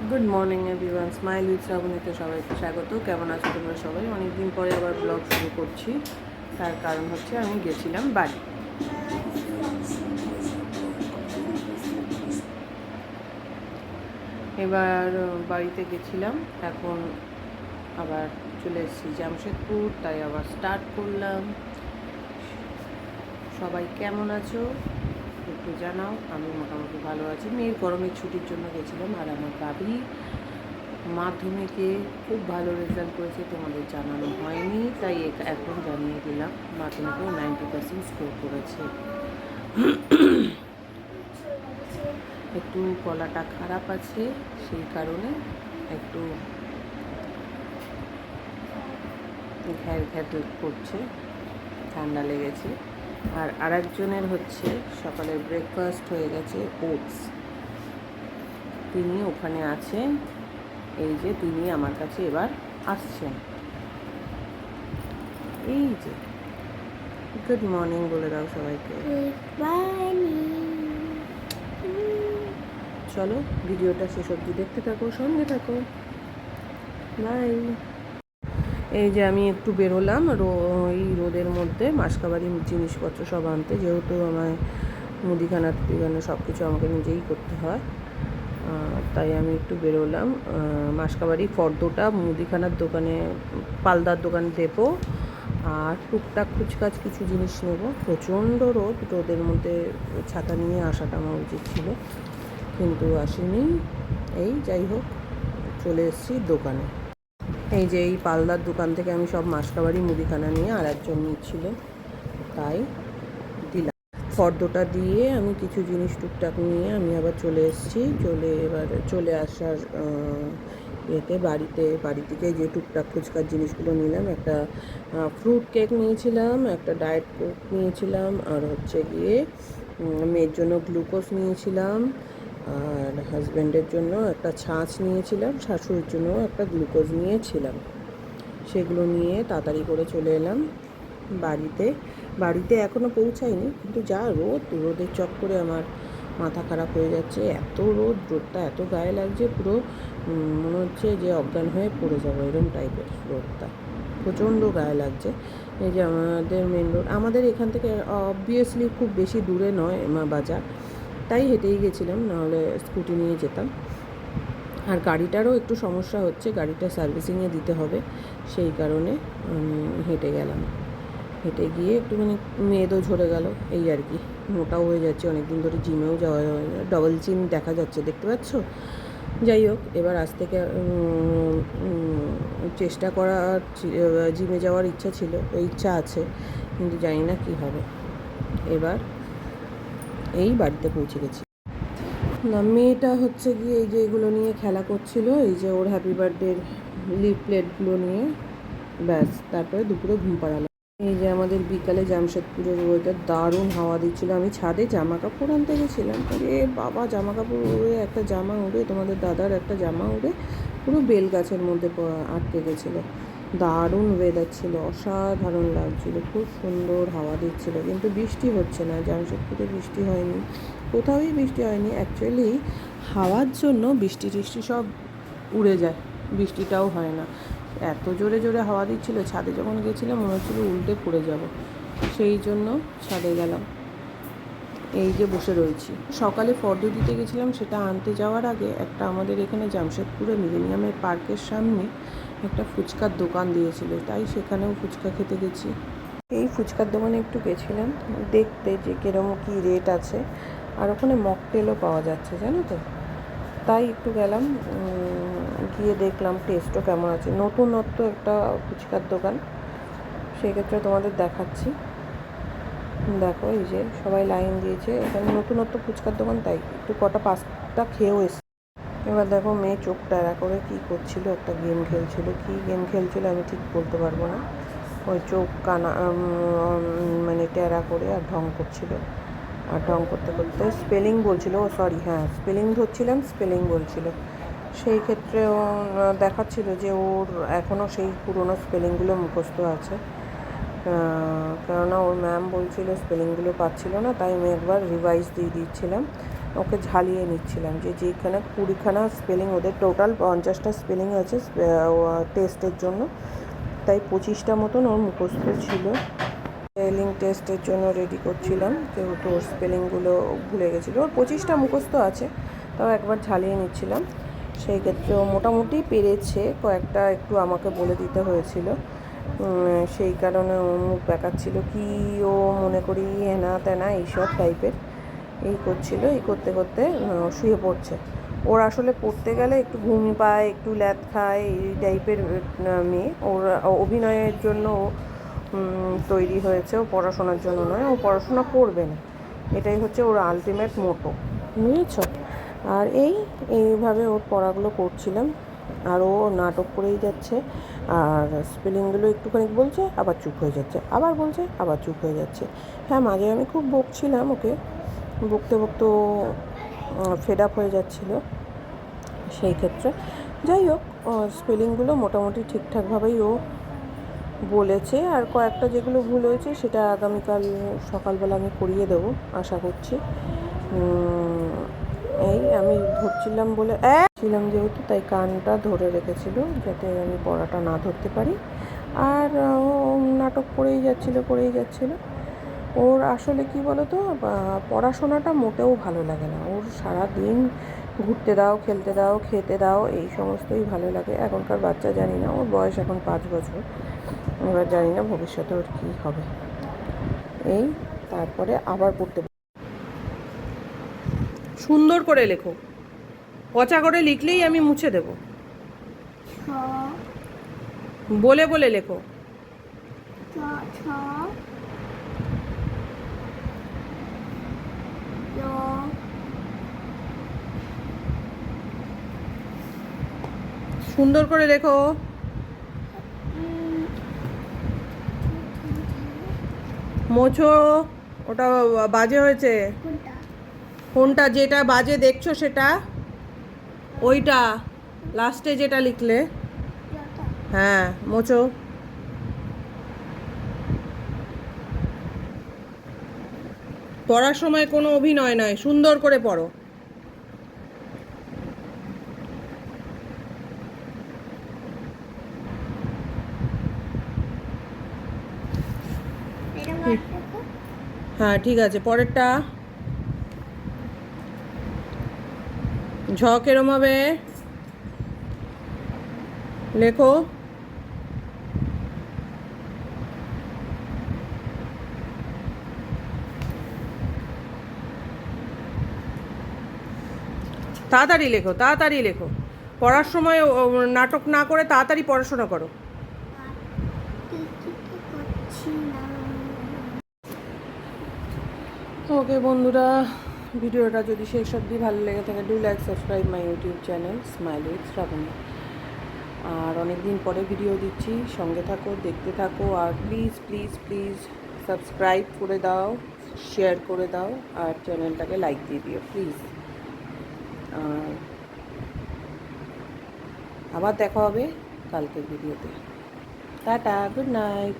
Good morning everyone, smile with শ্রাবণীতে সবাইকে স্বাগত। কেমন আছো তোমরা সবাই? অনেকদিন পরে আবার ব্লগ শুরু করছি। তার কারণ হচ্ছে আমি গেছিলাম বাড়ি। এবার বাড়িতে গেছিলাম, এখন আবার চলে এসেছি জামশেদপুর, তাই আবার স্টার্ট করলাম। সবাই কেমন আছো একটু জানাও। আমি মোটামুটি ভালো আছি। মেয়ের গরমের ছুটির জন্য গেছিলাম, আর আমার বাবি মাধ্যমিকে খুব ভালো রেজাল্ট করেছে, তোমাদের জানানো হয়নি, তাই এখন জানিয়ে দিলাম। মাধ্যমিকেও 90% স্কোর করেছে। একটু গলাটা খারাপ আছে, সেই কারণে একটু ঘ্যার ঘ্যার করছে, ঠান্ডা লেগেছে। আর আরেকজনের হচ্ছে সকালের ব্রেকফাস্ট হয়ে গেছে ওটস। তিনি ওখানে আছেন, এই যে তিনি আমার কাছে এবার আসছেন। এই যে গুড মর্নিং বলে দাও সবাইকে। চলো ভিডিওটা শেষ অবধি দেখতে থাকো, সঙ্গে থাকো। বাই। এই যে আমি একটু বেরোলাম এই রোদের মধ্যে মাসকাবারি জিনিসপত্র সব আনতে, যেহেতু আমায় মুদিখানা টুদিখানা সব কিছু আমাকে নিজেই করতে হয়, তাই আমি একটু বেরোলাম। মাসকাবারি ফর্দটা মুদিখানার দোকানে, পালদার দোকানে দেবো, আর টুকটাক কুচকাচ কিছু জিনিস নেব। প্রচণ্ড রোদের মধ্যে ছাতা নিয়ে আসাটা আমার উচিত ছিল, কিন্তু আসিনি। এই যাই হোক, চলে এসেছি দোকানে। এই যে এই পালদার দোকান থেকে আমি সব মাসকাবারি মুদিখানা নিয়ে আর একজন নিচ্ছিল, তাই দিলাম। ফর্দটা দিয়ে আমি কিছু জিনিস টুকটাক নিয়ে আমি আবার চলে এসেছি। এবার চলে আসার ইয়েতে বাড়ি থেকে যে টুকটাক ফুচকার জিনিসগুলো নিলাম, একটা ফ্রুট কেক নিয়েছিলাম, একটা ডায়েট কোক নিয়েছিলাম, আর হচ্ছে গিয়ে মেয়ের জন্য গ্লুকোজ নিয়েছিলাম, আর হাজব্যান্ডের জন্য একটা ছাঁচ নিয়েছিলাম, শাশুড়ির জন্য একটা গ্লুকোজ নিয়েছিলাম। সেগুলো নিয়ে তাড়াতাড়ি করে চলে এলাম বাড়িতে এখনও পৌঁছাইনি, কিন্তু যা রোদের চক্করে আমার মাথা খারাপ হয়ে যাচ্ছে। এত রোদটা এত গায়ে লাগছে, পুরো মনে হচ্ছে যে অজ্ঞান হয়ে পড়ে যাবো, এরকম টাইপের রোদটা প্রচণ্ড গায়ে লাগছে। এই যে আমাদের মেন রোড, আমাদের এখান থেকে অবভিয়াসলি খুব বেশি দূরে নয় বাজার, তাই হেঁটেই গেছিলাম, নাহলে স্কুটি নিয়ে যেতাম। আর গাড়িটারও একটু সমস্যা হচ্ছে, গাড়িটা সার্ভিসিংয়ে দিতে হবে, সেই কারণে হেঁটে গেলাম। হেঁটে গিয়ে একটুখানি মেদও ঝরে গেল, এই আর কি। মোটাও হয়ে যাচ্ছে, অনেক দিন ধরে জিমেও যাওয়া হয় না, ডবল চিন দেখা যাচ্ছে, দেখতে পাচ্ছ। যাই হোক, এবার আজ থেকে চেষ্টা করা, জিমে যাওয়ার ইচ্ছা আছে, কিন্তু জানি না কী হবে। এবার এই বাড়িতে পৌঁছে গেছি। না, মেয়েটা হচ্ছে গিয়ে এই যে এগুলো নিয়ে খেলা করছিল, এই যে ওর হ্যাপি বার্থডের লিভ প্লেটগুলো নিয়ে, ব্যাস। তারপরে দুপুরে ঘুম পাড়ালাম। এই যে আমাদের বিকালে জামশেদপুরের ওয়েদার, দারুণ হাওয়া দিচ্ছিল। আমি ছাদে জামা কাপড় আনতে গেছিলাম, আরে বাবা, জামা কাপড় উড়ে, একটা জামা উড়ে, তোমাদের দাদার একটা জামা উড়ে পুরো বেল গাছের মধ্যে আটকে গেছিলো। দারুণ ওয়েদার ছিল, অসাধারণ লাগছিল, খুব সুন্দর হাওয়া দিচ্ছিল, কিন্তু বৃষ্টি হচ্ছে না। জামশেদপুরে বৃষ্টি হয়নি, কোথাওই বৃষ্টি হয়নি। অ্যাকচুয়ালি হাওয়ার জন্য বৃষ্টি টিষ্টি সব উড়ে যায়, বৃষ্টিটাও হয় না। এত জোরে জোরে হাওয়া দিচ্ছিল, ছাদে যখন গেছিলাম মনে হচ্ছিলো উল্টে পড়ে যাব, সেই জন্য ছাদে গেলাম। এই যে বসে রয়েছি। সকালে ফর্দ দিতে গেছিলাম, সেটা আনতে যাওয়ার আগে একটা আমাদের এখানে জামশেদপুরে মিলেনিয়ামের পার্কের সামনে একটা ফুচকার দোকান দিয়েছিল, তাই সেখানেও ফুচকা খেতে গেছি। এই ফুচকার দোকানে একটু গেছিলাম দেখতে যে কিরকম কী রেট আছে, আর ওখানে মকটেলও পাওয়া যাচ্ছে, জানো তো, তাই একটু গেলাম। গিয়ে দেখলাম টেস্টও কেমন আছে। নতুনত্ব একটা ফুচকার দোকান, সেক্ষেত্রে তোমাদের দেখাচ্ছি। দেখো, এই যে সবাই লাইন দিয়েছে, এখানে নতুনত্ব ফুচকার দোকান, তাই একটু কটা পাঁচটা খেয়েও এসে। এবার দেখো, মেয়ে চোখ ট্যারা করে কী করছিল, একটা গেম খেলছিল। কী গেম খেলছিল আমি ঠিক বলতে পারবো না। ওই চোখ কানা মানে ট্যারা করে আর ঢং করছিল, আর ঢং করতে করতে স্পেলিং বলছিল। ও সরি, হ্যাঁ, স্পেলিং ধরছিলাম, স্পেলিং বলছিল। সেই ক্ষেত্রে ও দেখাচ্ছিল যে ওর এখনও সেই পুরনো স্পেলিংগুলো মুখস্থ আছে, কেননা ওর ম্যাম বলছিল স্পেলিংগুলো পাচ্ছিল না, তাই আমি একবার রিভাইজ দিয়ে দিচ্ছিলাম। ওকে ঝালিয়ে নিচ্ছিলাম যে যেখানে 20খানা স্পেলিং, ওদের টোটাল 50টা স্পেলিং আছে টেস্টের জন্য, তাই 25টা মতন ওর মুখস্থ ছিল। স্পেলিং টেস্টের জন্য রেডি করছিলাম, যেহেতু ওর স্পেলিংগুলো ভুলে গেছিলো। ওর 25টা মুখস্থ আছে, তাও একবার ঝালিয়ে নিচ্ছিলাম। সেই ক্ষেত্রে ও মোটামুটি পেরেছে, কয়েকটা একটু আমাকে বলে দিতে হয়েছিল। সেই কারণে ও মুখ দেখাচ্ছিল কি ও মনে করি হেনা তেনা এইসব টাইপের এই করছিল। এই করতে করতে শুয়ে পড়ছে। ওর আসলে পড়তে গেলে একটু ঘুম পায়, একটু ল্যাদ খায়, এই টাইপের মেয়ে। ওর অভিনয়ের জন্য তৈরি হয়েছে, ও পড়াশোনার জন্য নয়। ও পড়াশোনা করবে না, এটাই হচ্ছে ওর আলটিমেট মোটো, বুঝেছ? আর এইভাবে ওর পড়াগুলো করছিলাম, আর ও নাটক করেই যাচ্ছে। আর স্পেলিংগুলো একটুখানি বলছে, আবার চুপ হয়ে যাচ্ছে, আবার বলছে, আবার চুপ হয়ে যাচ্ছে। হ্যাঁ, মাঝে আমি খুব বকছিলাম ওকে, বকতে বকতে ফেড আপ হয়ে যাচ্ছিলো। সেই ক্ষেত্রে যাই হোক, স্পেলিংগুলো মোটামুটি ঠিকঠাকভাবেই ও বলেছে। আর কয়েকটা যেগুলো ভুল হয়েছে সেটা আগামীকাল সকালবেলা আমি করিয়ে দেবো আশা করছি। এই আমি ধরছিলাম বলে ছিলাম যেহেতু, তাই কানটা ধরে রেখেছিল যাতে আমি পড়াটা না ধরতে পারি। আর ও নাটক করেই যাচ্ছিল। ওর আসলে কি বলো তো, পড়াশোনাটা মোটেও ভালো লাগে না ওর। সারা দিন ঘুরতে দাও, খেলতে দাও, খেতে দাও, এই সমস্তই ভালো লাগে। এখনকার বাচ্চা জানি না, ওর বয়স এখন 5 বছর, এবার জানি না ভবিষ্যতে ওর কী হবে। তারপরে আবার পড়তে সুন্দর করে লেখো, পচা করে লিখলেই আমি মুছে দেব। বলে বলে লেখো। সুন্দর করে লেখো। মোছো, ওটা বাজে হয়েছে। কোনটা? যেটা বাজে দেখছো সেটা, ওইটা লাস্টে যেটা লিখলে। হ্যাঁ, মোছো। পড়ার সময় কোনো অভিনয় নয়, সুন্দর করে পড়ো। হ্যাঁ, ঠিক আছে। পরেরটা ঝ কেরম হবে লেখো। তাড়াতাড়ি লেখো, তাড়াতাড়ি লেখো। পড়ার সময় নাটক না করে তাড়াতাড়ি পড়াশোনা করো। ওকে বন্ধুরা, ভিডিওটা যদি শেষ অবধি ভালো লেগে থাকে, do like subscribe my YouTube channel smile with Shrabani. আর অনেক দিন পরে ভিডিও দিচ্ছি, সঙ্গে থাকো, দেখতে থাকো। আর প্লিজ প্লিজ প্লিজ সাবস্ক্রাইব করে দাও, শেয়ার করে দাও, আর চ্যানেলটাকে লাইক দিয়ে দিও প্লিজ। আবার দেখা হবে কালকের ভিডিওতে। Tata, good night.